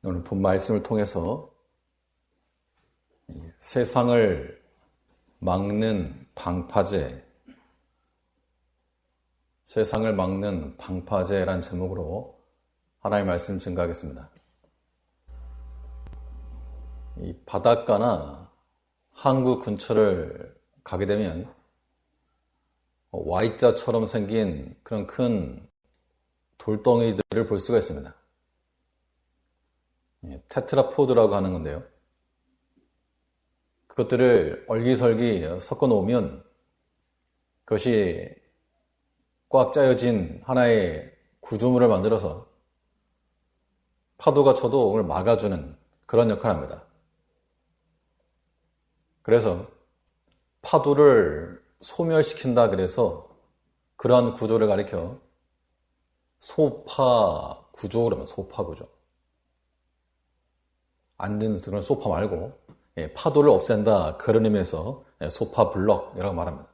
오늘 본 말씀을 통해서 세상을 막는 방파제, 세상을 막는 방파제라는 제목으로 하나님의 말씀 증거하겠습니다. 이 바닷가나 항구 근처를 가게 되면 Y자처럼 생긴 그런 큰 돌덩이들을 볼 수가 있습니다. 테트라포드라고 하는 건데요. 그것들을 얼기설기 섞어 놓으면 그것이 꽉 짜여진 하나의 구조물을 만들어서 파도가 쳐도 그걸 막아주는 그런 역할을 합니다. 그래서 파도를 소멸시킨다 그래서 그러한 구조를 가리켜 소파 구조 그러면 소파 구조. 앉는 그런 소파 말고 파도를 없앤다 그런 의미에서 소파 블럭이라고 말합니다.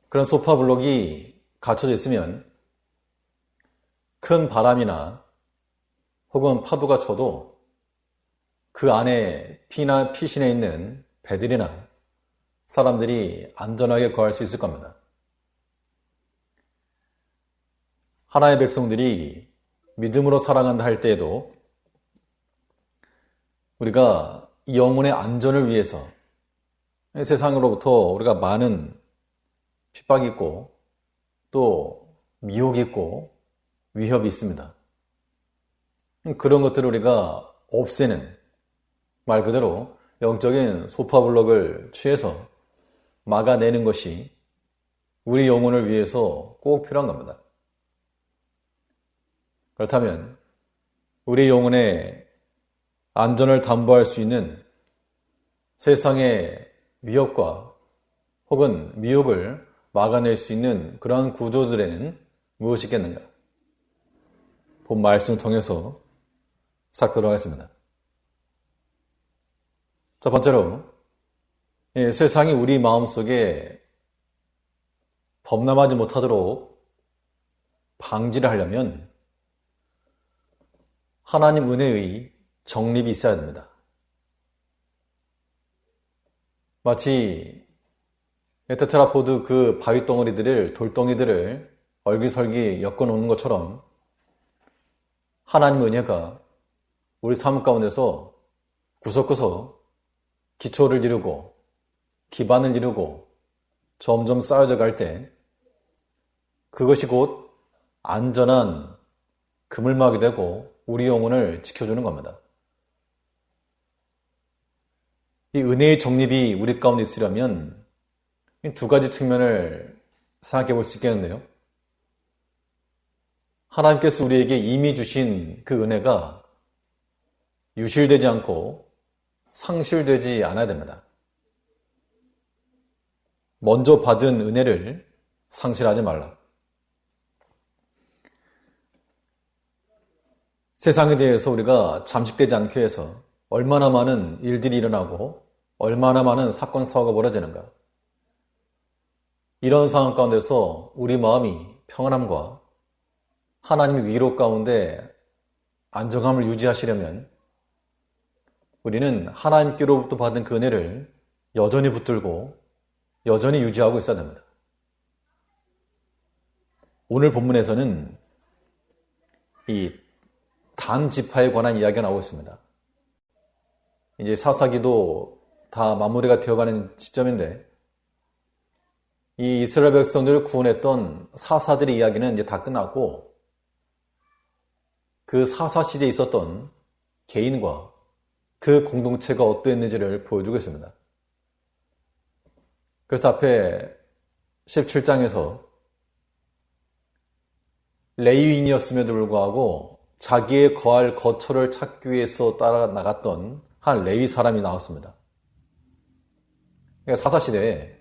그런 소파 블럭이 갖춰져 있으면 큰 바람이나 혹은 파도가 쳐도 그 안에 피신해 있는 배들이나 사람들이 안전하게 거할 수 있을 겁니다. 하나의 백성들이 믿음으로 살아간다 할 때에도 우리가 영혼의 안전을 위해서 세상으로부터 우리가 많은 핍박이 있고 또 미혹이 있고 위협이 있습니다. 그런 것들을 우리가 없애는 말 그대로 영적인 소파블럭을 취해서 막아내는 것이 우리 영혼을 위해서 꼭 필요한 겁니다. 그렇다면 우리 영혼의 안전을 담보할 수 있는 세상의 위협과 혹은 미혹을 막아낼 수 있는 그러한 구조들에는 무엇이 있겠는가? 본 말씀을 통해서 살펴보도록 하겠습니다. 첫 번째로 세상이 우리 마음속에 범람하지 못하도록 방지를 하려면 하나님 은혜의 정립이 있어야 됩니다. 마치 테트라포드 그 바위 덩어리들을, 돌덩이들을 얼기설기 엮어 놓는 것처럼 하나님 은혜가 우리 삶 가운데서 구석구석 기초를 이루고 기반을 이루고 점점 쌓여져 갈 때 그것이 곧 안전한 그물막이 되고 우리 영혼을 지켜주는 겁니다. 이 은혜의 정립이 우리 가운데 있으려면 두 가지 측면을 생각해 볼 수 있겠는데요. 하나님께서 우리에게 이미 주신 그 은혜가 유실되지 않고 상실되지 않아야 됩니다. 먼저 받은 은혜를 상실하지 말라. 세상에 대해서 우리가 잠식되지 않기 위해서 얼마나 많은 일들이 일어나고 얼마나 많은 사건, 사고가 벌어지는가. 이런 상황 가운데서 우리 마음이 평안함과 하나님의 위로 가운데 안정함을 유지하시려면 우리는 하나님께로부터 받은 그 은혜를 여전히 붙들고 여전히 유지하고 있어야 됩니다. 오늘 본문에서는 이 단 지파에 관한 이야기가 나오고 있습니다. 이제 사사기도 다 마무리가 되어가는 시점인데 이 이스라엘 백성들을 구원했던 사사들의 이야기는 이제 다 끝났고 그 사사 시대에 있었던 개인과 그 공동체가 어떠했는지를 보여주고 있습니다. 그래서 앞에 17장에서 레위인이었음에도 불구하고 자기의 거할 거처를 찾기 위해서 따라 나갔던 한 레위 사람이 나왔습니다. 그러니까 사사시대에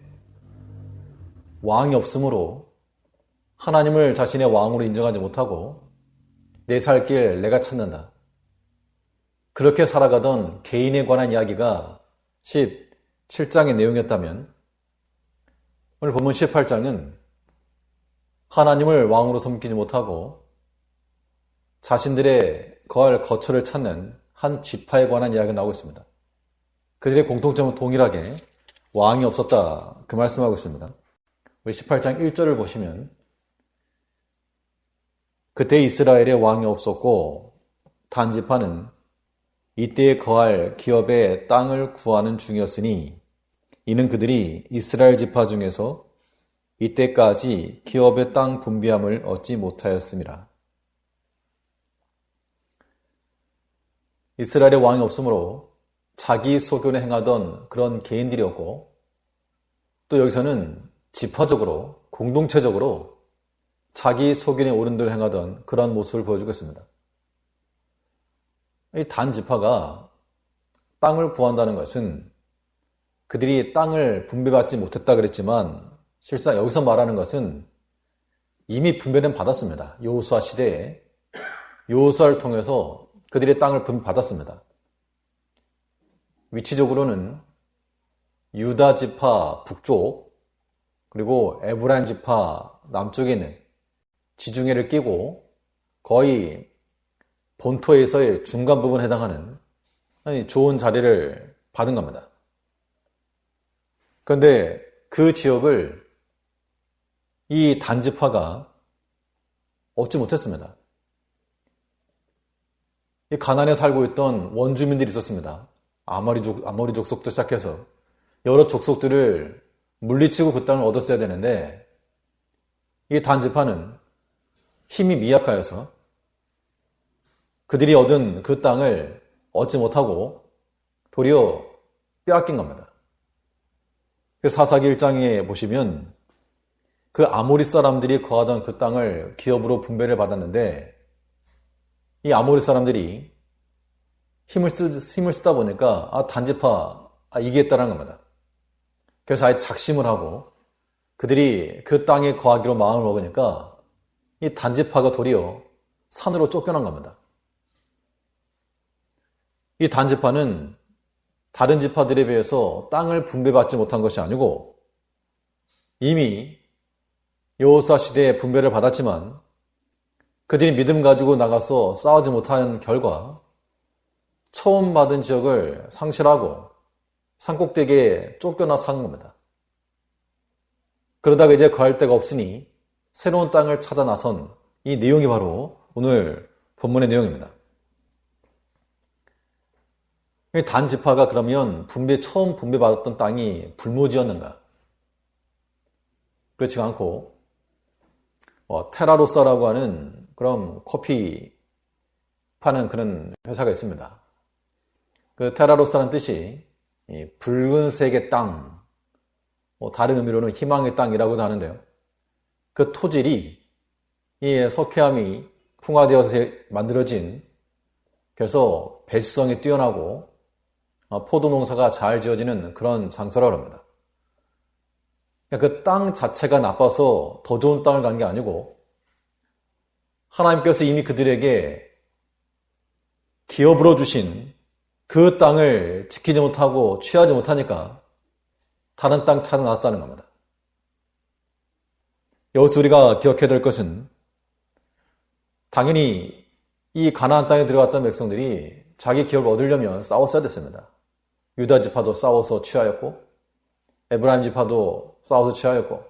왕이 없으므로 하나님을 자신의 왕으로 인정하지 못하고 내 살 길 내가 찾는다. 그렇게 살아가던 개인에 관한 이야기가 17장의 내용이었다면 오늘 본문 18장은 하나님을 왕으로 섬기지 못하고 자신들의 거할 거처를 찾는 한 지파에 관한 이야기가 나오고 있습니다. 그들의 공통점은 동일하게 왕이 없었다, 그 말씀하고 있습니다. 우리 18장 1절을 보시면 그때 이스라엘에 왕이 없었고 단 지파는 이때에 거할 기업의 땅을 구하는 중이었으니 이는 그들이 이스라엘 지파 중에서 이때까지 기업의 땅 분비함을 얻지 못하였습니다. 이스라엘의 왕이 없으므로 자기 소견에 행하던 그런 개인들이었고 또 여기서는 지파적으로 공동체적으로 자기 소견에 옳은 대로 행하던 그런 모습을 보여주고 있습니다. 이 단 지파가 땅을 구한다는 것은 그들이 땅을 분배받지 못했다 그랬지만 실상 여기서 말하는 것은 이미 분배는 받았습니다. 여호수아 시대에 여호수아를 통해서 그들의 땅을 분배받았습니다. 위치적으로는 유다 지파 북쪽 그리고 에브라임 지파 남쪽에 있는 지중해를 끼고 거의 본토에서의 중간 부분에 해당하는 좋은 자리를 받은 겁니다. 그런데 그 지역을 이 단지파가 얻지 못했습니다. 이 가나안에 살고 있던 원주민들이 있었습니다. 아모리 족속도 시작해서 여러 족속들을 물리치고 그 땅을 얻었어야 되는데 이 단지파는 힘이 미약하여서 그들이 얻은 그 땅을 얻지 못하고 도리어 빼앗긴 겁니다. 사사기 1장에 보시면 그 아모리 사람들이 거하던 그 땅을 기업으로 분배를 받았는데 이 아모리 사람들이 힘을 쓰다 보니까 단지파 이기겠다는 겁니다. 그래서 아예 작심을 하고 그들이 그 땅에 거하기로 마음을 먹으니까 이 단지파가 도리어 산으로 쫓겨난 겁니다. 이 단지파는 다른 지파들에 비해서 땅을 분배받지 못한 것이 아니고 이미 여호수아 시대에 분배를 받았지만 그들이 믿음 가지고 나가서 싸우지 못한 결과 처음 받은 지역을 상실하고 산꼭대기에 쫓겨나 사는 겁니다. 그러다가 이제 거할 데가 없으니 새로운 땅을 찾아 나선 이 내용이 바로 오늘 본문의 내용입니다. 단 지파가 그러면 처음 분배받았던 땅이 불모지였는가? 그렇지 않고 테라로사라고 하는 그런 커피 파는 그런 회사가 있습니다. 그 테라로사는 뜻이 붉은색의 땅, 다른 의미로는 희망의 땅이라고도 하는데요. 그 토질이 이 석회암이 풍화되어서 만들어진 그래서 배수성이 뛰어나고 포도 농사가 잘 지어지는 그런 장소라고 합니다. 그 땅 자체가 나빠서 더 좋은 땅을 간 게 아니고 하나님께서 이미 그들에게 기업으로 주신 그 땅을 지키지 못하고 취하지 못하니까 다른 땅 찾아 나섰다는 겁니다. 여기서 우리가 기억해야 될 것은 당연히 이 가나안 땅에 들어갔던 백성들이 자기 기업을 얻으려면 싸웠어야 됐습니다. 유다 지파도 싸워서 취하였고 에브라임 지파도 싸워서 취하였고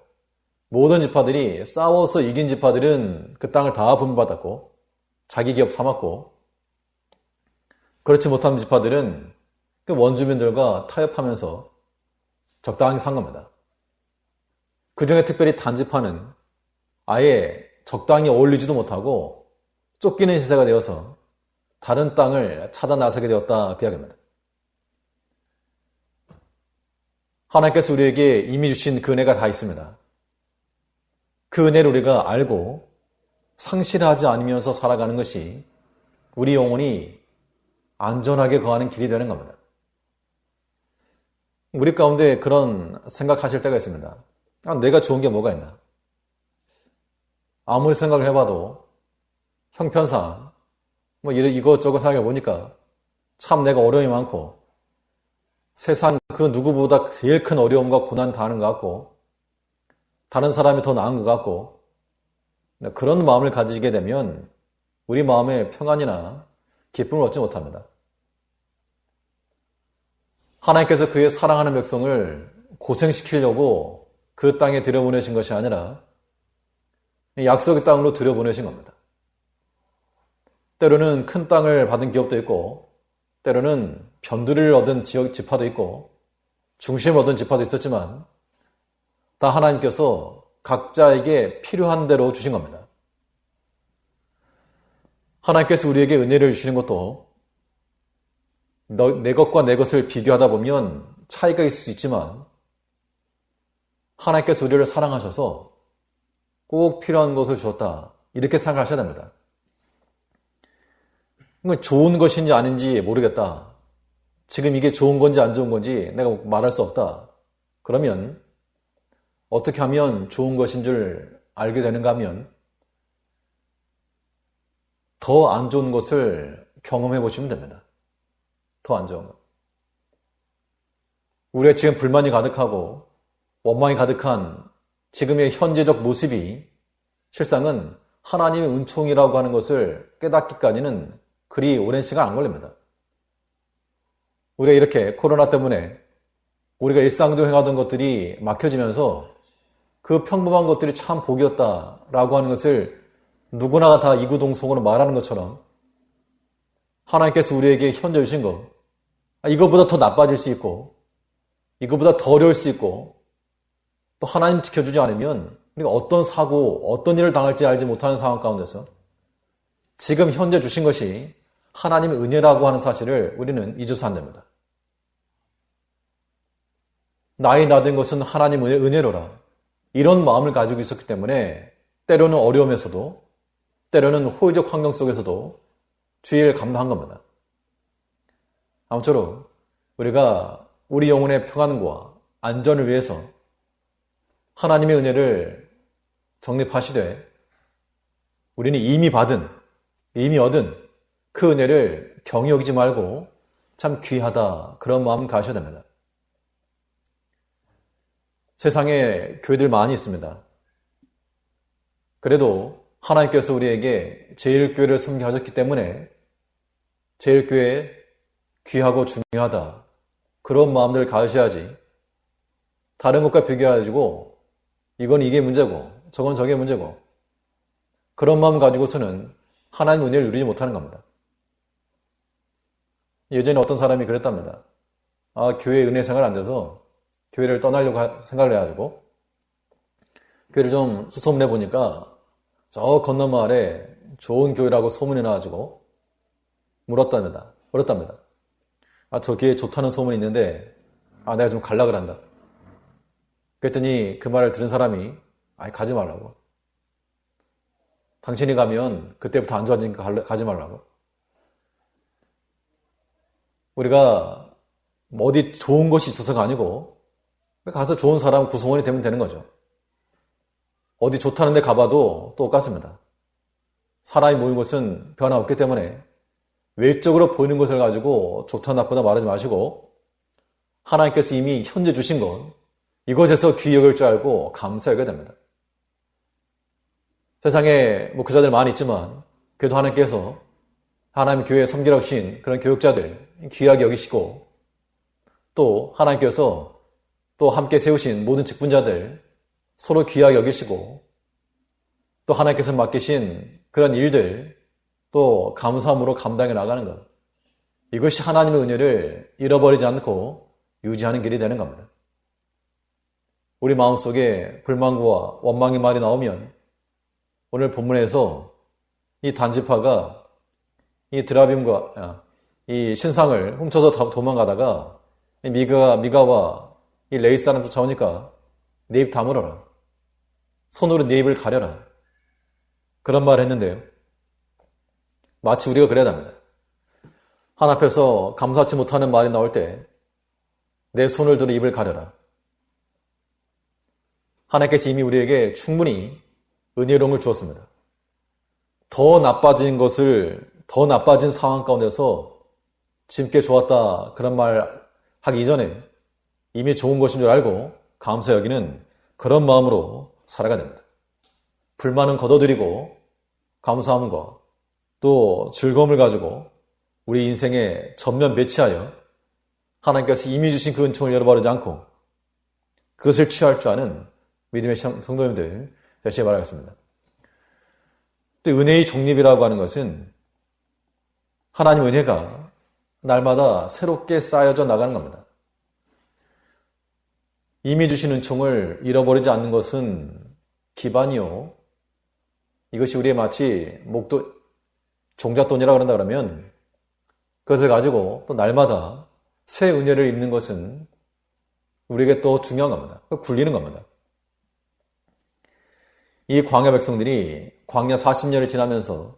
모든 지파들이 싸워서 이긴 지파들은 그 땅을 다 분배받았고 자기 기업 삼았고 그렇지 못한 지파들은 그 원주민들과 타협하면서 적당히 산 겁니다. 그 중에 특별히 단지파는 아예 적당히 어울리지도 못하고 쫓기는 시세가 되어서 다른 땅을 찾아 나서게 되었다 그 이야기입니다. 하나님께서 우리에게 이미 주신 그 은혜가 다 있습니다. 그 은혜를 우리가 알고 상실하지 않으면서 살아가는 것이 우리 영혼이 안전하게 거하는 길이 되는 겁니다. 우리 가운데 그런 생각하실 때가 있습니다. 내가 좋은 게 뭐가 있나? 아무리 생각을 해봐도 형편상 이것저것 생각해 보니까 참 내가 어려움이 많고 세상 그 누구보다 제일 큰 어려움과 고난 당하는 것 같고 다른 사람이 더 나은 것 같고 그런 마음을 가지게 되면 우리 마음에 평안이나 기쁨을 얻지 못합니다. 하나님께서 그의 사랑하는 백성을 고생시키려고 그 땅에 들여보내신 것이 아니라 약속의 땅으로 들여보내신 겁니다. 때로는 큰 땅을 받은 기업도 있고, 때로는 변두리를 얻은 지파도 있고, 중심을 얻은 지파도 있었지만 다 하나님께서 각자에게 필요한 대로 주신 겁니다. 하나님께서 우리에게 은혜를 주시는 것도 내 것과 내 것을 비교하다 보면 차이가 있을 수 있지만 하나님께서 우리를 사랑하셔서 꼭 필요한 것을 주었다. 이렇게 생각하셔야 됩니다. 좋은 것인지 아닌지 모르겠다. 지금 이게 좋은 건지 안 좋은 건지 내가 말할 수 없다. 그러면 어떻게 하면 좋은 것인 줄 알게 되는가 하면 더 안 좋은 것을 경험해 보시면 됩니다. 더 안 좋은 것. 우리가 지금 불만이 가득하고 원망이 가득한 지금의 현재적 모습이 실상은 하나님의 은총이라고 하는 것을 깨닫기까지는 그리 오랜 시간 안 걸립니다. 우리가 이렇게 코로나 때문에 우리가 일상적으로 행하던 것들이 막혀지면서 그 평범한 것들이 참 복이었다라고 하는 것을 누구나 다 이구동성으로 말하는 것처럼 하나님께서 우리에게 현재 주신 것, 이거보다 더 나빠질 수 있고 이거보다 더 어려울 수 있고 또 하나님 지켜주지 않으면 우리가 어떤 사고, 어떤 일을 당할지 알지 못하는 상황 가운데서 지금 현재 주신 것이 하나님의 은혜라고 하는 사실을 우리는 잊어서 안 됩니다. 나의 나된 것은 하나님의 은혜로라. 이런 마음을 가지고 있었기 때문에 때로는 어려움에서도 때로는 호의적 환경 속에서도 주의를 감당한 겁니다. 아무쪼록 우리가 우리 영혼의 평안과 안전을 위해서 하나님의 은혜를 정립하시되 우리는 이미 얻은 그 은혜를 경히 여기지 말고 참 귀하다 그런 마음을 가셔야 됩니다. 세상에 교회들 많이 있습니다. 그래도 하나님께서 우리에게 제일교회를 섬기하셨기 때문에 제일교회 귀하고 중요하다 그런 마음들을 가지셔야지 다른 것과 비교해가지고 이건 이게 문제고 저건 저게 문제고 그런 마음 가지고서는 하나님 은혜를 누리지 못하는 겁니다. 예전에 어떤 사람이 그랬답니다. 교회 은혜 생활 안 돼서 교회를 떠나려고 생각을 해가지고 교회를 좀 수소문해 보니까 저 건너면 아래 좋은 교회라고 소문이 나가지고 물었답니다. 저 교회 좋다는 소문이 있는데 내가 좀 갈라 그런다. 그랬더니 그 말을 들은 사람이 가지 말라고. 당신이 가면 그때부터 안 좋아지니까 가지 말라고. 우리가 어디 좋은 것이 있어서가 아니고 가서 좋은 사람 구성원이 되면 되는 거죠. 어디 좋다는 데 가봐도 똑같습니다. 사람이 모인 것은 변화없기 때문에 외적으로 보이는 것을 가지고 좋다 나쁘다 말하지 마시고 하나님께서 이미 현재 주신 것 이것에서 귀히 여길 줄 알고 감사하게 됩니다. 세상에 목회자들 많이 있지만 그래도 하나님께서 하나님 교회에 섬기라고 주신 그런 교육자들 귀하게 여기시고 또 하나님께서 또 함께 세우신 모든 직분자들 서로 귀하게 여기시고 또 하나님께서 맡기신 그런 일들 또 감사함으로 감당해 나가는 것 이것이 하나님의 은혜를 잃어버리지 않고 유지하는 길이 되는 겁니다. 우리 마음속에 불만과 원망의 말이 나오면 오늘 본문에서 이 단지파가 이 드라빔과 이 신상을 훔쳐서 도망가다가 미가와 이 레위 사람 쫓아오니까 내 입 다물어라. 손으로 내 입을 가려라. 그런 말을 했는데요. 마치 우리가 그래야 합니다. 하나님 앞에서 감사치 못하는 말이 나올 때 내 손을 들어 입을 가려라. 하나님께서 이미 우리에게 충분히 은혜로움을 주었습니다. 더 나빠진 상황 가운데서 지금께 좋았다 그런 말 하기 이전에 이미 좋은 것인 줄 알고 감사 여기는 그런 마음으로 살아가야 됩니다. 불만은 걷어들이고 감사함과 또 즐거움을 가지고 우리 인생에 전면 배치하여 하나님께서 이미 주신 그 은총을 잃어버리지 않고 그것을 취할 줄 아는 믿음의 성도님들 다시 말하겠습니다. 또 은혜의 종립이라고 하는 것은 하나님 은혜가 날마다 새롭게 쌓여져 나가는 겁니다. 이미 주신 은총을 잃어버리지 않는 것은 기반이요. 이것이 우리의 마치 종잣돈이라고 그런다 그러면 그것을 가지고 또 날마다 새 은혜를 입는 것은 우리에게 또 중요한 겁니다. 굴리는 겁니다. 이 광야 백성들이 광야 40년을 지나면서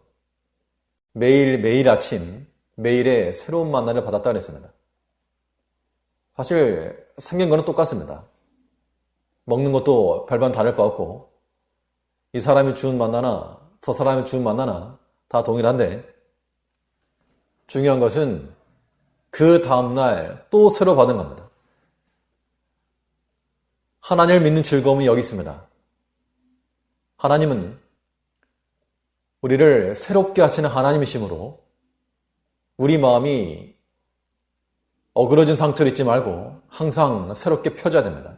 매일 아침 매일의 새로운 만나를 받았다 그랬습니다. 사실 생긴 거는 똑같습니다. 먹는 것도 별반 다를 바 없고 이 사람이 주는 만나나 저 사람이 주는 만나나 다 동일한데 중요한 것은 그 다음날 또 새로 받은 겁니다. 하나님을 믿는 즐거움이 여기 있습니다. 하나님은 우리를 새롭게 하시는 하나님이시므로 우리 마음이 어그러진 상태로 있지 말고 항상 새롭게 펴져야 됩니다.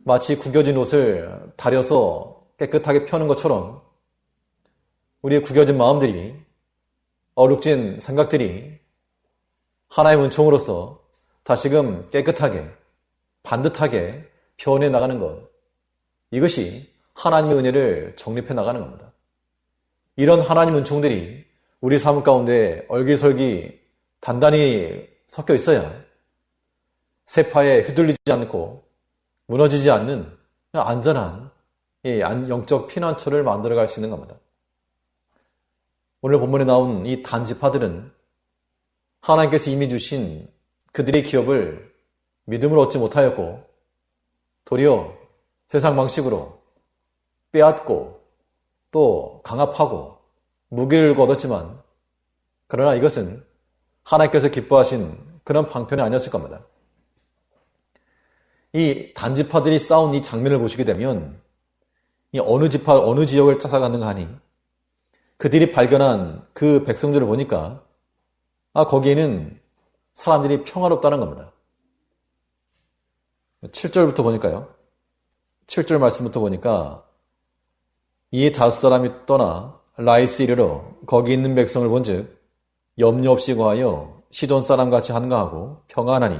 마치 구겨진 옷을 다려서 깨끗하게 펴는 것처럼 우리의 구겨진 마음들이 어룩진 생각들이 하나의 은총으로서 다시금 깨끗하게 반듯하게 표현해 나가는 것, 이것이 하나님의 은혜를 정립해 나가는 겁니다. 이런 하나님 은총들이 우리 삶 가운데 얼기설기 단단히 섞여 있어야 세파에 휘둘리지 않고 무너지지 않는 안전한 영적 피난처를 만들어갈 수 있는 겁니다. 오늘 본문에 나온 이 단지파들은 하나님께서 이미 주신 그들의 기업을 믿음을 얻지 못하였고 도리어 세상 방식으로 빼앗고 또 강압하고 무기를 거뒀지만 그러나 이것은 하나님께서 기뻐하신 그런 방편이 아니었을 겁니다. 이 단지파들이 싸운 이 장면을 보시게 되면 이 어느 지파 어느 지역을 찾아갔는가 하니 그들이 발견한 그 백성들을 보니까 거기에는 사람들이 평화롭다는 겁니다. 7절부터 보니까요. 7절 말씀부터 보니까 이 5사람이 떠나 라이스 이르러 거기 있는 백성을 본즉 염려 없이 거하여 시돈 사람같이 한가하고 평안하니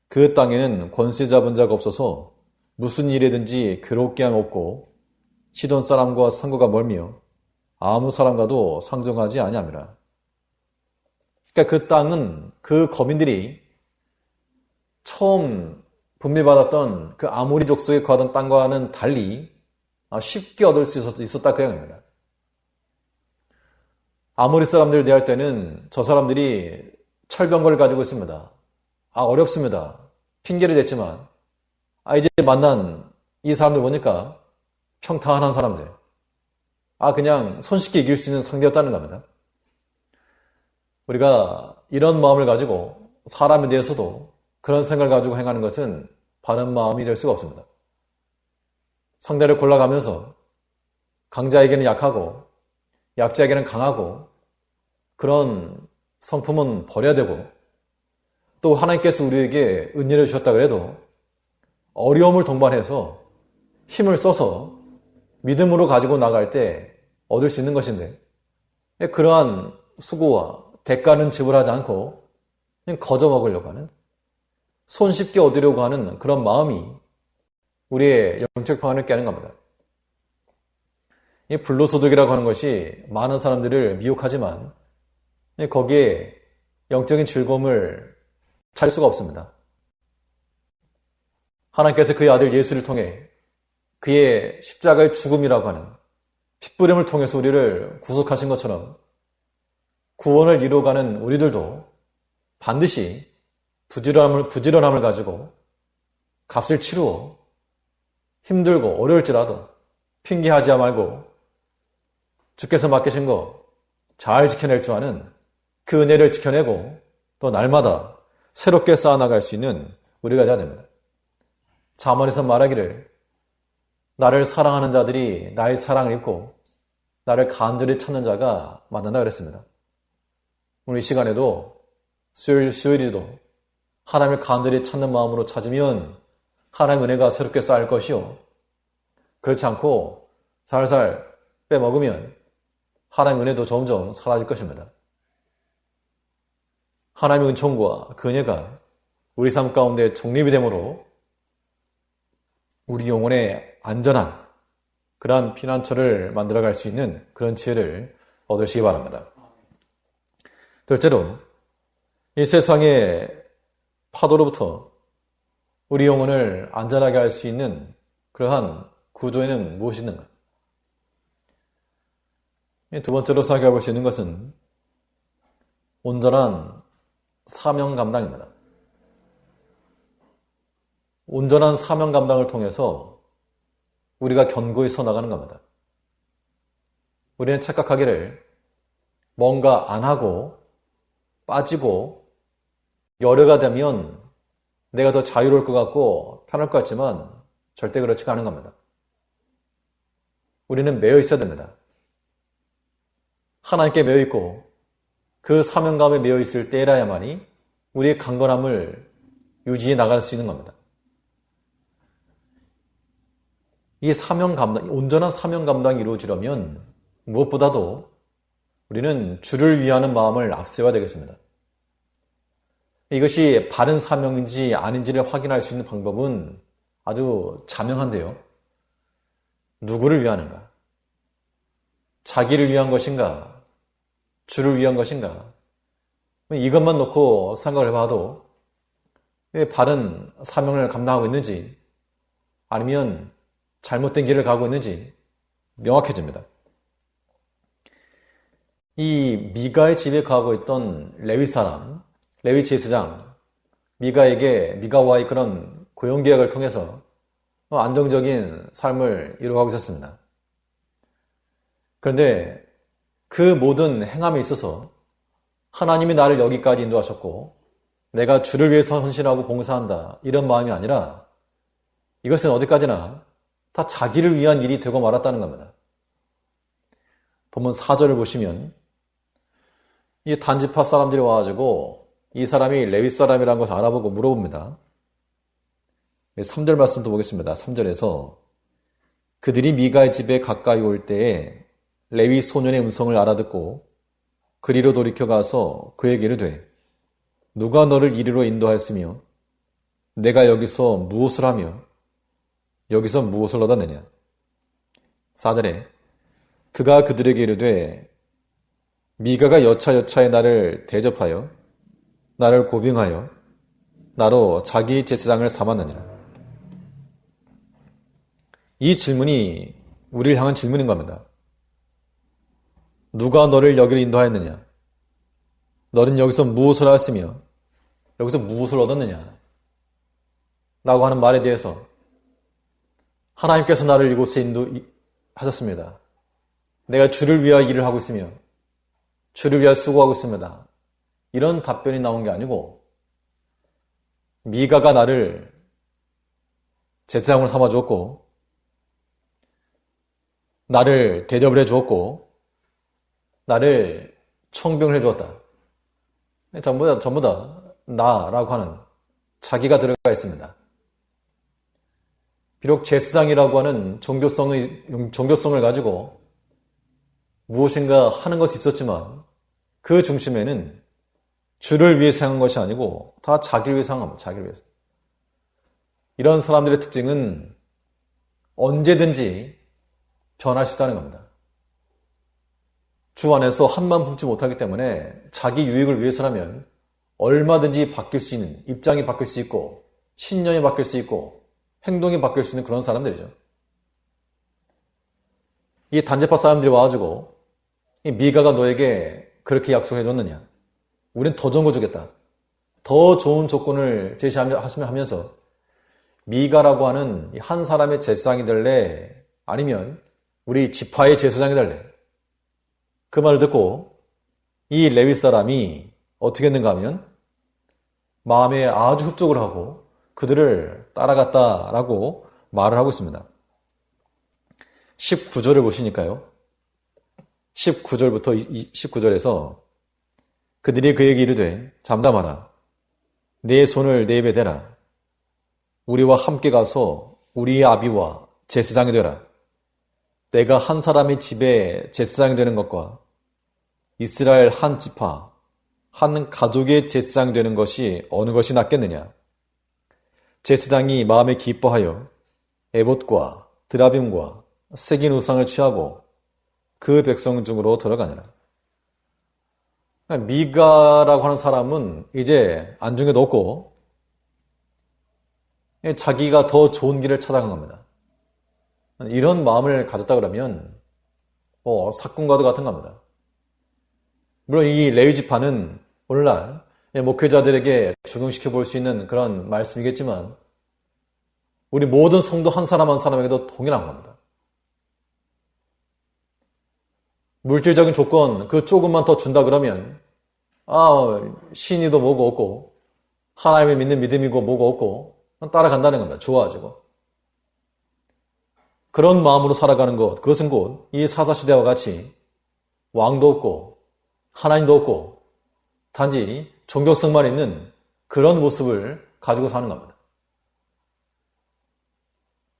그 땅에는 권세 잡은 자가 없어서 무슨 일에든지 괴롭게 함 없고 시돈 사람과 상고가 멀며 아무 사람과도 상종하지 아니함이라. 그러니까 그 땅은 그 거민들이 처음 분배받았던 그 아모리 족속에 거하던 땅과는 달리 쉽게 얻을 수 있었다 그 양입니다. 아모리 사람들을 대할 때는 저 사람들이 철병거를 가지고 있습니다. 어렵습니다. 핑계를 댔지만 이제 만난 이 사람들 보니까 평탄한 사람들, 그냥 손쉽게 이길 수 있는 상대였다는 겁니다. 우리가 이런 마음을 가지고 사람에 대해서도 그런 생각을 가지고 행하는 것은 바른 마음이 될 수가 없습니다. 상대를 골라가면서 강자에게는 약하고 약자에게는 강하고 그런 성품은 버려야 되고 또 하나님께서 우리에게 은혜를 주셨다 해도 어려움을 동반해서 힘을 써서 믿음으로 가지고 나갈 때 얻을 수 있는 것인데 그러한 수고와 대가는 지불하지 않고 그냥 거저 먹으려고 하는 손쉽게 얻으려고 하는 그런 마음이 우리의 영적 평안을 깨는 겁니다. 이 불로소득이라고 하는 것이 많은 사람들을 미혹하지만 거기에 영적인 즐거움을 찾을 수가 없습니다. 하나님께서 그의 아들 예수를 통해 그의 십자가의 죽음이라고 하는 핏부림을 통해서 우리를 구속하신 것처럼 구원을 이루어가는 우리들도 반드시 부지런함을 가지고 값을 치루어 힘들고 어려울지라도 핑계하지 말고 주께서 맡기신 거 잘 지켜낼 줄 아는 그 은혜를 지켜내고 또 날마다 새롭게 쌓아나갈 수 있는 우리가 되어야 됩니다. 잠언에서 말하기를 나를 사랑하는 자들이 나의 사랑을 입고 나를 간절히 찾는 자가 만난다 그랬습니다. 오늘 이 시간에도 수요일에도 하나님을 간절히 찾는 마음으로 찾으면 하나님의 은혜가 새롭게 쌓일 것이요. 그렇지 않고 살살 빼먹으면 하나님의 은혜도 점점 사라질 것입니다. 하나님의 은총과 그 은혜가 우리 삶 가운데 정립이 되므로 우리 영혼의 안전한 그러한 피난처를 만들어갈 수 있는 그런 지혜를 얻으시기 바랍니다. 둘째로 이 세상의 파도로부터 우리 영혼을 안전하게 할 수 있는 그러한 구조에는 무엇이 있는가? 두 번째로 생각해 수 있는 것은 온전한 사명 감당입니다. 온전한 사명 감당을 통해서 우리가 견고히 서 나가는 겁니다. 우리는 착각하기를 뭔가 안 하고 빠지고 열애가 되면 내가 더 자유로울 것 같고 편할 것 같지만 절대 그렇지가 않은 겁니다. 우리는 매여 있어야 됩니다. 하나님께 매여 있고 그 사명감에 매여 있을 때라야만이 우리의 강건함을 유지해 나갈 수 있는 겁니다. 이 사명 감당, 온전한 사명 감당이 이루어지려면 무엇보다도 우리는 주를 위하는 마음을 앞세워야 되겠습니다. 이것이 바른 사명인지 아닌지를 확인할 수 있는 방법은 아주 자명한데요. 누구를 위하는가? 자기를 위한 것인가? 주를 위한 것인가? 이것만 놓고 생각을 해봐도 바른 사명을 감당하고 있는지 아니면 잘못된 길을 가고 있는지 명확해집니다. 이 미가의 집에 가고 있던 레위 사람, 레위 제사장 미가와의 그런 고용 계약을 통해서 안정적인 삶을 이루어가고 있었습니다. 그런데 그 모든 행함에 있어서 하나님이 나를 여기까지 인도하셨고 내가 주를 위해서 헌신하고 봉사한다 이런 마음이 아니라 이것은 어디까지나 다 자기를 위한 일이 되고 말았다는 겁니다. 본문 4절을 보시면 이 단지파 사람들이 와가지고 이 사람이 레위 사람이라는 것을 알아보고 물어봅니다. 3절 말씀도 보겠습니다. 3절에서 그들이 미가의 집에 가까이 올 때에 레위 소년의 음성을 알아듣고 그리로 돌이켜 가서 그에게 이르되 누가 너를 이리로 인도하였으며 내가 여기서 무엇을 하며 여기서 무엇을 얻었느냐. 4절에 그가 그들에게 이르되 미가가 여차여차에 나를 대접하여 나를 고빙하여 나로 자기 제사장을 삼았느니라. 이 질문이 우리를 향한 질문인 겁니다. 누가 너를 여기로 인도하였느냐? 너는 여기서 무엇을 하였으며 여기서 무엇을 얻었느냐? 라고 하는 말에 대해서 하나님께서 나를 이곳에 인도하셨습니다. 내가 주를 위하여 일을 하고 있으며 주를 위하여 수고하고 있습니다. 이런 답변이 나온 게 아니고 미가가 나를 제사장으로 삼아주었고 나를 대접을 해주었고 나를 청병을 해주었다. 전부 다 나라고 하는 자기가 들어가 있습니다. 비록 제사장이라고 하는 종교성을 가지고 무엇인가 하는 것이 있었지만 그 중심에는 주를 위해서 행한 것이 아니고 다 자기를 위해서 한 겁니다. 자기를 위해서. 이런 사람들의 특징은 언제든지 변할 수 있다는 겁니다. 주 안에서 한만 품지 못하기 때문에 자기 유익을 위해서라면 얼마든지 바뀔 수 있는, 입장이 바뀔 수 있고 신념이 바뀔 수 있고 행동이 바뀔 수 있는 그런 사람들이죠. 이 단제파 사람들이 와가지고 이 미가가 너에게 그렇게 약속해 줬느냐? 우린 더 좋은 거 주겠다. 더 좋은 조건을 제시하면서 미가라고 하는 한 사람의 제사장이 될래? 아니면 우리 지파의 제사장이 될래? 그 말을 듣고 이 레위 사람이 어떻게 했는가 하면 마음에 아주 흡족을 하고 그들을 따라갔다라고 말을 하고 있습니다. 19절을 보시니까요. 19절부터 19절에서 그들이 그에게 이르되 잠잠하라. 내 손을 내 입에 대라. 우리와 함께 가서 우리의 아비와 제사장이 되라. 내가 한 사람의 집에 제사장이 되는 것과 이스라엘 한 지파, 한 가족의 제사장이 되는 것이 어느 것이 낫겠느냐. 제사장이 마음에 기뻐하여 에봇과 드라빔과 새긴 우상을 취하고 그 백성 중으로 들어가니라. 미가라고 하는 사람은 이제 안중에도 없고 자기가 더 좋은 길을 찾아간 겁니다. 이런 마음을 가졌다 그러면 사꾼과도 같은 겁니다. 물론 이 레위 지파는 오늘날 목회자들에게 적용시켜 볼 수 있는 그런 말씀이겠지만 우리 모든 성도 한 사람 한 사람에게도 동일한 겁니다. 물질적인 조건 그 조금만 더 준다 그러면 신이도 뭐고 없고 하나님을 믿는 믿음이고 뭐고 없고 따라간다는 겁니다. 좋아지고. 그런 마음으로 살아가는 것, 그것은 곧 이 사사시대와 같이 왕도 없고 하나님도 없고 단지 종교성만 있는 그런 모습을 가지고 사는 겁니다.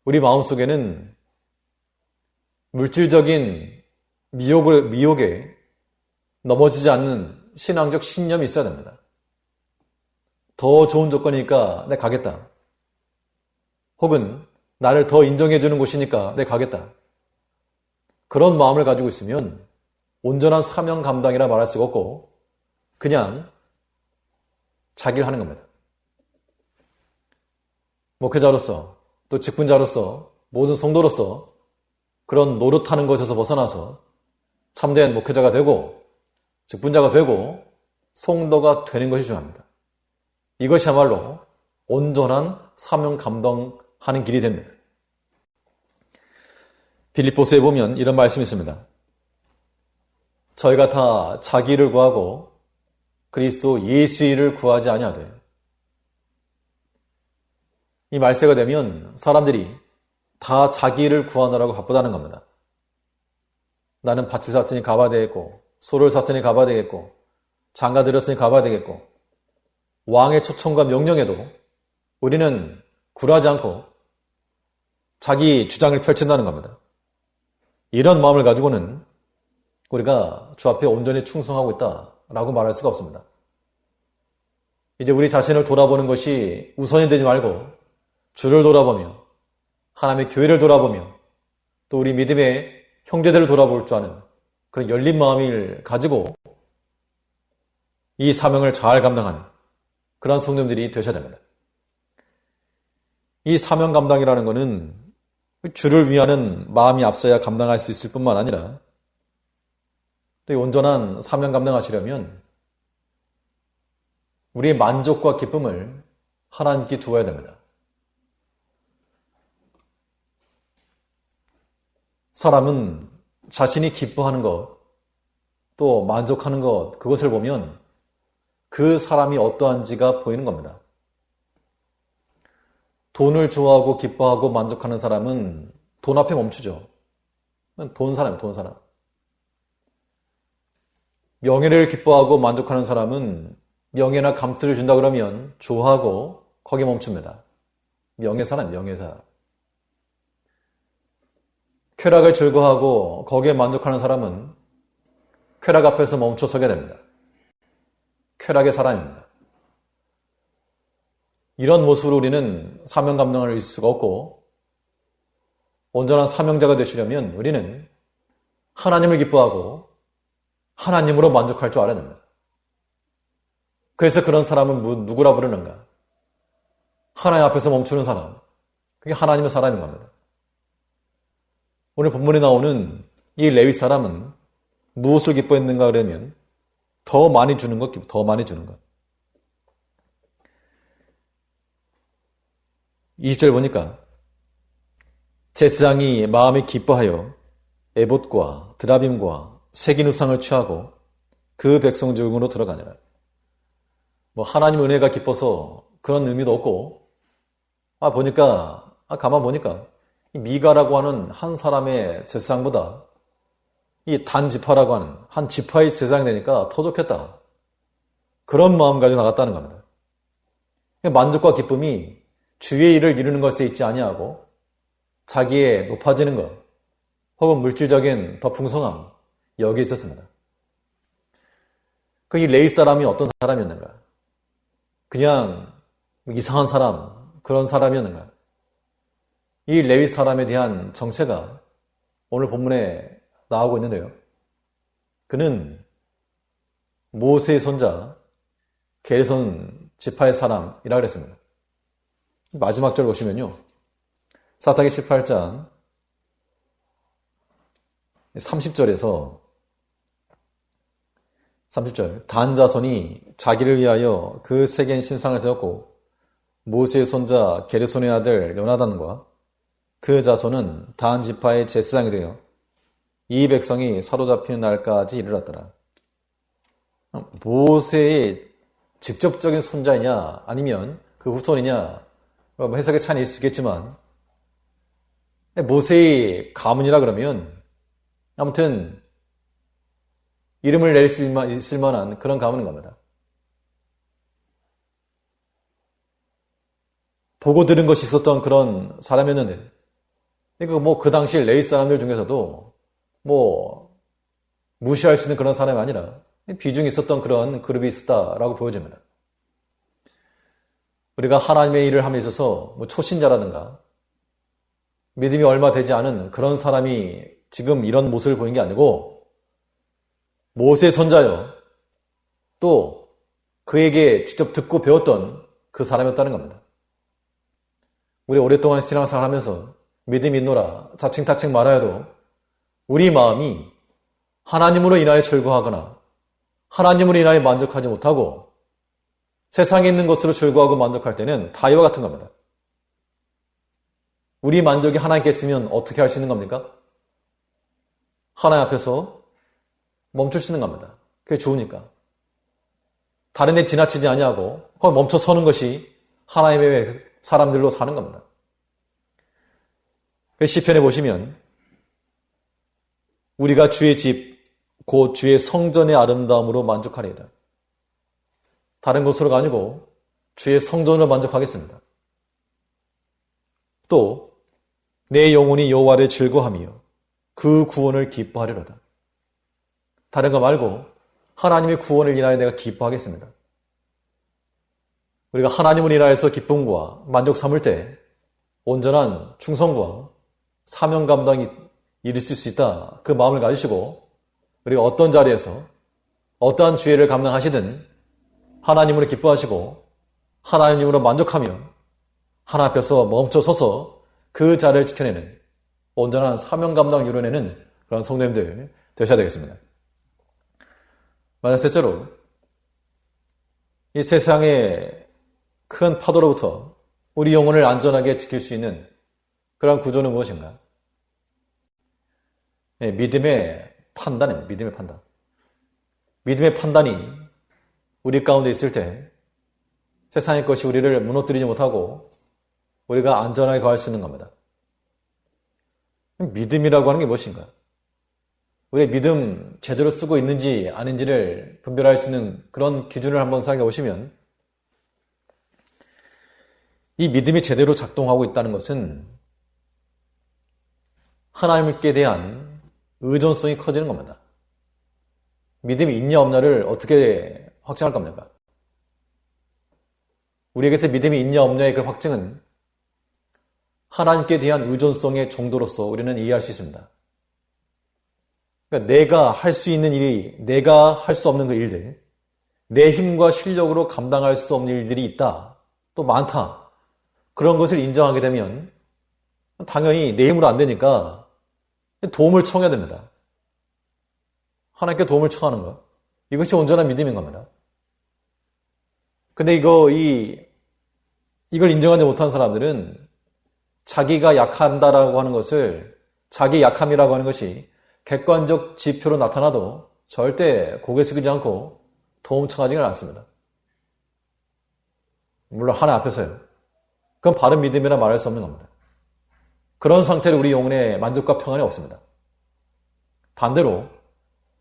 우리 마음속에는 물질적인 미혹에 넘어지지 않는 신앙적 신념이 있어야 됩니다. 더 좋은 조건이니까 내 가겠다. 혹은 나를 더 인정해 주는 곳이니까 내 가겠다. 그런 마음을 가지고 있으면 온전한 사명 감당이라 말할 수가 없고 그냥 자기를 하는 겁니다. 목회자로서 또 직분자로서 모든 성도로서 그런 노릇하는 것에서 벗어나서 참된 목회자가 되고 직분자가 되고 성도가 되는 것이 중요합니다. 이것이야말로 온전한 사명 감당하는 길이 됩니다. 빌립보서에 보면 이런 말씀이 있습니다. 저희가 다 자기를 구하고 그리스도 예수의 일을 구하지 아니하되. 이 말세가 되면 사람들이 다 자기 일을 구하느라고 바쁘다는 겁니다. 나는 밭을 샀으니 가봐야 되겠고 소를 샀으니 가봐야 되겠고 장가 들였으니 가봐야 되겠고 왕의 초청과 명령에도 우리는 굴하지 않고 자기 주장을 펼친다는 겁니다. 이런 마음을 가지고는 우리가 주 앞에 온전히 충성하고 있다라고 말할 수가 없습니다. 이제 우리 자신을 돌아보는 것이 우선이 되지 말고 주를 돌아보며 하나님의 교회를 돌아보며 또 우리 믿음의 형제들을 돌아볼 줄 아는 그런 열린 마음을 가지고 이 사명을 잘 감당하는 그런 성도님들이 되셔야 됩니다. 이 사명 감당이라는 것은 주를 위하는 마음이 앞서야 감당할 수 있을 뿐만 아니라 또 이 온전한 사명 감당하시려면 우리의 만족과 기쁨을 하나님께 두어야 됩니다. 사람은 자신이 기뻐하는 것, 또 만족하는 것, 그것을 보면 그 사람이 어떠한지가 보이는 겁니다. 돈을 좋아하고 기뻐하고 만족하는 사람은 돈 앞에 멈추죠. 돈 사람이에요, 돈 사람. 명예를 기뻐하고 만족하는 사람은 명예나 감투를 준다 그러면 좋아하고 거기에 멈춥니다. 명예사람, 명예사. 쾌락을 즐거워하고 거기에 만족하는 사람은 쾌락 앞에서 멈춰서게 됩니다. 쾌락의 사람입니다. 이런 모습으로 우리는 사명 감당을 이룰 수가 없고 온전한 사명자가 되시려면 우리는 하나님을 기뻐하고 하나님으로 만족할 줄 알아야 됩니다. 그래서 그런 사람은 누구라 부르는가? 하나님 앞에서 멈추는 사람. 그게 하나님의 사람인 겁니다. 오늘 본문에 나오는 이 레위 사람은 무엇을 기뻐했는가 그러면 더 많이 주는 것, 더 많이 주는 것. 20절 보니까 제사장이 마음에 기뻐하여 에봇과 드라빔과 새긴 우상을 취하고 그 백성 중으로 들어가니라. 하나님 은혜가 기뻐서 그런 의미도 없고 가만 보니까 이 미가라고 하는 한 사람의 제사장보다 이 단 지파라고 하는 한 지파의 제사장이 되니까 더 좋겠다. 그런 마음 가지고 나갔다는 겁니다. 만족과 기쁨이 주의 일을 이루는 것에 있지 아니하고 자기의 높아지는 것 혹은 물질적인 더 풍성함 여기에 있었습니다. 이 레위 사람이 어떤 사람이었는가? 그냥 이상한 사람, 그런 사람이었는가? 이 레위 사람에 대한 정체가 오늘 본문에 나오고 있는데요. 그는 모세의 손자 게르손 지파의 사람이라 그랬습니다. 마지막 절 보시면요. 사사기 18장 30절에서 30절 단 자손이 자기를 위하여 그 세겜 신상을 세웠고 모세의 손자 게르손의 아들 요나단과 그 자손은 단 지파의 제사장이 되어 이 백성이 사로잡히는 날까지 이르렀더라. 모세의 직접적인 손자이냐 아니면 그 후손이냐 해석의 차이는 있을 수 있겠지만 모세의 가문이라 그러면 아무튼 이름을 낼 수 있을 만한 그런 가문인 겁니다. 보고 들은 것이 있었던 그런 사람이었는데 그러니까 그 당시 레위 사람들 중에서도 무시할 수 있는 그런 사람이 아니라 비중이 있었던 그런 그룹이 있었다라고 보여집니다. 우리가 하나님의 일을 함에 있어서 초신자라든가 믿음이 얼마 되지 않은 그런 사람이 지금 이런 모습을 보이는 게 아니고 모세의 손자요 또 그에게 직접 듣고 배웠던 그 사람이었다는 겁니다. 우리 오랫동안 신앙생활 하면서 믿음이 있노라 자칭타칭 말하여도 우리 마음이 하나님으로 인하여 즐거워하거나 하나님으로 인하여 만족하지 못하고 세상에 있는 것으로 즐거워하고 만족할 때는 다 이와 같은 겁니다. 우리 만족이 하나님께 있으면 어떻게 할 수 있는 겁니까? 하나님 앞에서 멈출 수 있는 겁니다. 그게 좋으니까. 다른 데 지나치지 아니하고 거기 멈춰 서는 것이 하나님의 사람들로 사는 겁니다. 시편에 보시면 우리가 주의 집, 곧 주의 성전의 아름다움으로 만족하리이다. 다른 곳으로 가지고 주의 성전으로 만족하겠습니다. 또 내 영혼이 여호와를 즐거워하며 그 구원을 기뻐하리로다. 다른 거 말고 하나님의 구원을 인하여 내가 기뻐하겠습니다. 우리가 하나님을 인하여서 기쁨과 만족 삼을 때 온전한 충성과 사명 감당이 이루어질 수 있다. 그 마음을 가지시고 우리가 어떤 자리에서 어떠한 주의를 감당하시든 하나님으로 기뻐하시고 하나님으로 만족하며 하나님 앞에서 멈춰 서서 그 자리를 지켜내는 온전한 사명 감당을 이루어내는 그런 성도님들 되셔야 되겠습니다. 마지막 셋째로 이 세상의 큰 파도로부터 우리 영혼을 안전하게 지킬 수 있는 그런 구조는 무엇인가? 믿음의 판단입니다. 믿음의 판단. 믿음의 판단이 우리 가운데 있을 때 세상의 것이 우리를 무너뜨리지 못하고 우리가 안전하게 거할 수 있는 겁니다. 믿음이라고 하는 게 무엇인가? 우리의 믿음 제대로 쓰고 있는지 아닌지를 분별할 수 있는 그런 기준을 한번 생각해 보시면 이 믿음이 제대로 작동하고 있다는 것은 하나님께 대한 의존성이 커지는 겁니다. 믿음이 있냐 없냐를 어떻게 확증할 겁니까? 우리에게서 믿음이 있냐 없냐의 그 확증은 하나님께 대한 의존성의 정도로서 우리는 이해할 수 있습니다. 그러니까 내가 할 수 있는 일이 내가 할 수 없는 그 일들, 내 힘과 실력으로 감당할 수 없는 일들이 있다. 또 많다. 그런 것을 인정하게 되면 당연히 내 힘으로 안 되니까 도움을 청해야 됩니다. 하나님께 도움을 청하는 것. 이것이 온전한 믿음인 겁니다. 근데 이걸 인정하지 못한 사람들은 자기가 약한다라고 하는 것을, 자기 약함이라고 하는 것이 객관적 지표로 나타나도 절대 고개 숙이지 않고 도움 청하지는 않습니다. 물론 하나님 앞에서요. 그건 바른 믿음이라 말할 수 없는 겁니다. 그런 상태로 우리 영혼의 만족과 평안이 없습니다. 반대로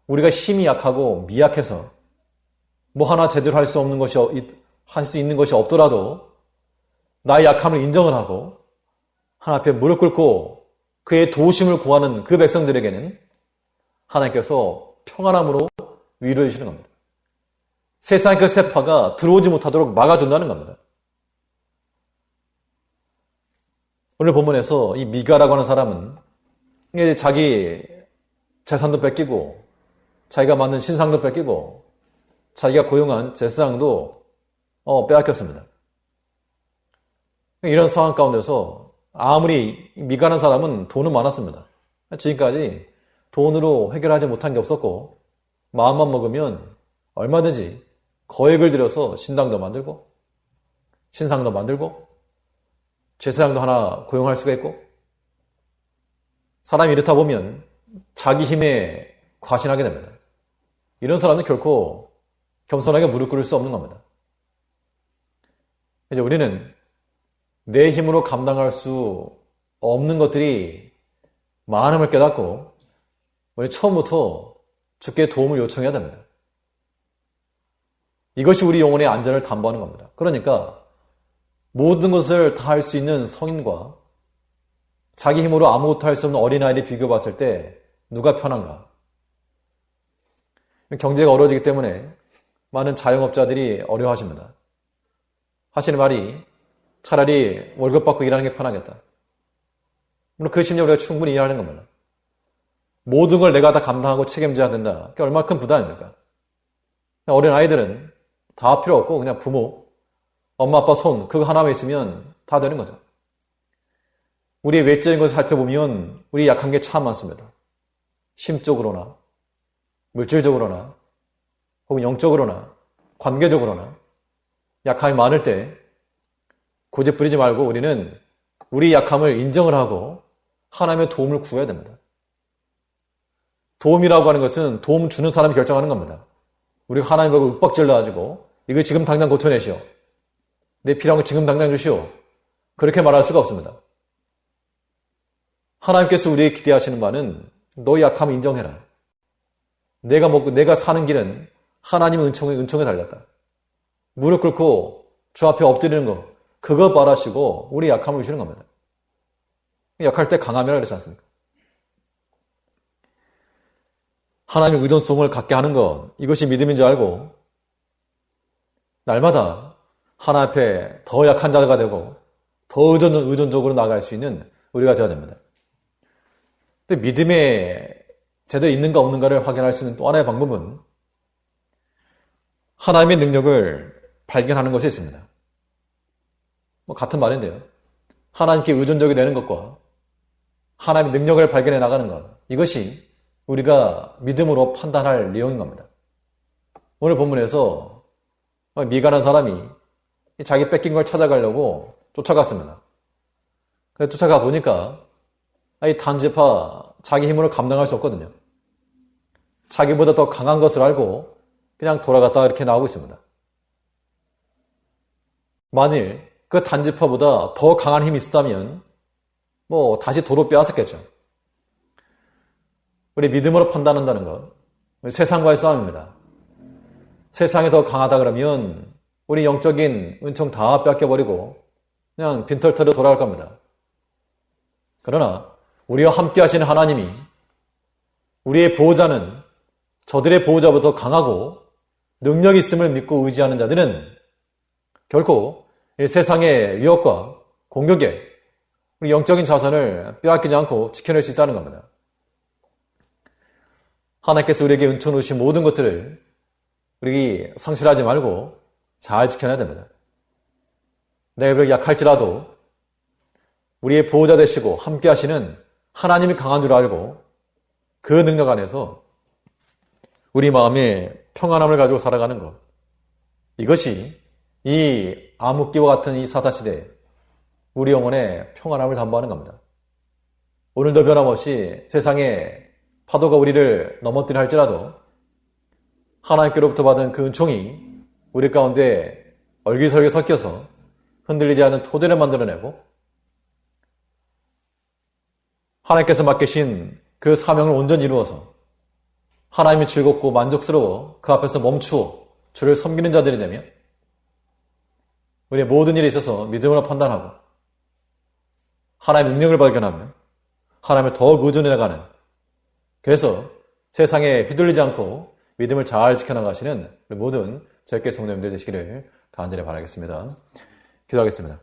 우리가 힘이 약하고 미약해서 뭐 하나 제대로 할 수 있는 것이 없더라도 나의 약함을 인정을 하고 하나님 앞에 무릎 꿇고 그의 도우심을 구하는 그 백성들에게는 하나님께서 평안함으로 위로해 주시는 겁니다. 세상의 그 세파가 들어오지 못하도록 막아준다는 겁니다. 오늘 본문에서 이 미가라고 하는 사람은 자기 재산도 뺏기고 자기가 만든 신상도 뺏기고 자기가 고용한 제사장도 빼앗겼습니다. 이런 상황 가운데서 아무리 미가라는 사람은 돈은 많았습니다. 지금까지 돈으로 해결하지 못한 게 없었고 마음만 먹으면 얼마든지 거액을 들여서 신당도 만들고 신상도 만들고 제사장도 하나 고용할 수가 있고 사람이 이렇다 보면 자기 힘에 과신하게 됩니다. 이런 사람은 결코 겸손하게 무릎 꿇을 수 없는 겁니다. 이제 우리는 내 힘으로 감당할 수 없는 것들이 많음을 깨닫고 우리 처음부터 주께 도움을 요청해야 됩니다. 이것이 우리 영혼의 안전을 담보하는 겁니다. 그러니까 모든 것을 다 할 수 있는 성인과 자기 힘으로 아무것도 할 수 없는 어린아이를 비교해 봤을 때 누가 편한가? 경제가 어려워지기 때문에 많은 자영업자들이 어려워하십니다. 하시는 말이 차라리 월급 받고 일하는 게 편하겠다. 물론 그 심리 우리가 충분히 이해하는 겁니다. 모든 걸 내가 다 감당하고 책임져야 된다. 그게 얼마나 큰 부담입니까? 어린아이들은 다 필요 없고 그냥 부모, 엄마, 아빠 손 그거 하나만 있으면 다 되는 거죠. 우리의 외적인 것을 살펴보면 우리 약한 게 참 많습니다. 심적으로나 물질적으로나 혹은 영적으로나 관계적으로나 약함이 많을 때 고집 부리지 말고 우리는 우리 약함을 인정을 하고 하나님의 도움을 구해야 됩니다. 도움이라고 하는 것은 도움 주는 사람이 결정하는 겁니다. 우리가 하나님 보고 윽박질러 가지고 이거 지금 당장 고쳐내시오. 내 필요한 거 지금 당장 주시오. 그렇게 말할 수가 없습니다. 하나님께서 우리에게 기대하시는 바는 너의 약함을 인정해라. 내가 사는 길은 하나님의 은총에 달렸다. 무릎 꿇고 주 앞에 엎드리는 거 그거 바라시고 우리 약함을 주시는 겁니다. 약할 때 강함이라 그러지 않습니까? 하나님의 의존성을 갖게 하는 것 이것이 믿음인 줄 알고 날마다 하나님 앞에 더 약한 자가 되고 더 의존적으로 나아갈 수 있는 우리가 되어야 됩니다. 근데 믿음에 제대로 있는가 없는가를 확인할 수 있는 또 하나의 방법은 하나님의 능력을 발견하는 것이 있습니다. 같은 말인데요. 하나님께 의존적이 되는 것과 하나님의 능력을 발견해 나가는 것 이것이 우리가 믿음으로 판단할 내용인 겁니다. 오늘 본문에서 미가라는 사람이 자기 뺏긴 걸 찾아가려고 쫓아갔습니다. 근데 쫓아가 보니까 이 단지파 자기 힘으로 감당할 수 없거든요. 자기보다 더 강한 것을 알고 그냥 돌아갔다가 이렇게 나오고 있습니다. 만일 그 단지파보다 더 강한 힘이 있었다면 다시 도로 빼앗았겠죠. 우리 믿음으로 판단한다는 것 우리 세상과의 싸움입니다. 세상이 더 강하다 그러면 우리 영적인 은총 다 뺏겨버리고 그냥 빈털터리로 돌아갈 겁니다. 그러나 우리와 함께 하시는 하나님이 우리의 보호자는 저들의 보호자보다 더 강하고 능력이 있음을 믿고 의지하는 자들은 결코 세상의 위협과 공격에 우리 영적인 자산을 빼앗기지 않고 지켜낼 수 있다는 겁니다. 하나님께서 우리에게 은총을 주신 모든 것들을 우리 상실하지 말고 잘 지켜내야 됩니다. 내가 비록 약할지라도 우리의 보호자 되시고 함께 하시는 하나님이 강한 줄 알고 그 능력 안에서 우리 마음에 평안함을 가지고 살아가는 것 이것이 이 암흑기와 같은 이 사사시대에 우리 영혼의 평안함을 담보하는 겁니다. 오늘도 변함없이 세상에 파도가 우리를 넘어뜨려 할지라도 하나님께로부터 받은 그 은총이 우리 가운데 얼기설기 섞여서 흔들리지 않는 토대를 만들어내고 하나님께서 맡기신 그 사명을 온전히 이루어서 하나님이 즐겁고 만족스러워 그 앞에서 멈추어 주를 섬기는 자들이 되며 우리의 모든 일에 있어서 믿음으로 판단하고 하나님의 능력을 발견하며 하나님을 더욱 의존해 나가는, 그래서 세상에 휘둘리지 않고 믿음을 잘 지켜나가시는 우리 모든 제게 성도님들 되시기를 간절히 바라겠습니다. 기도하겠습니다.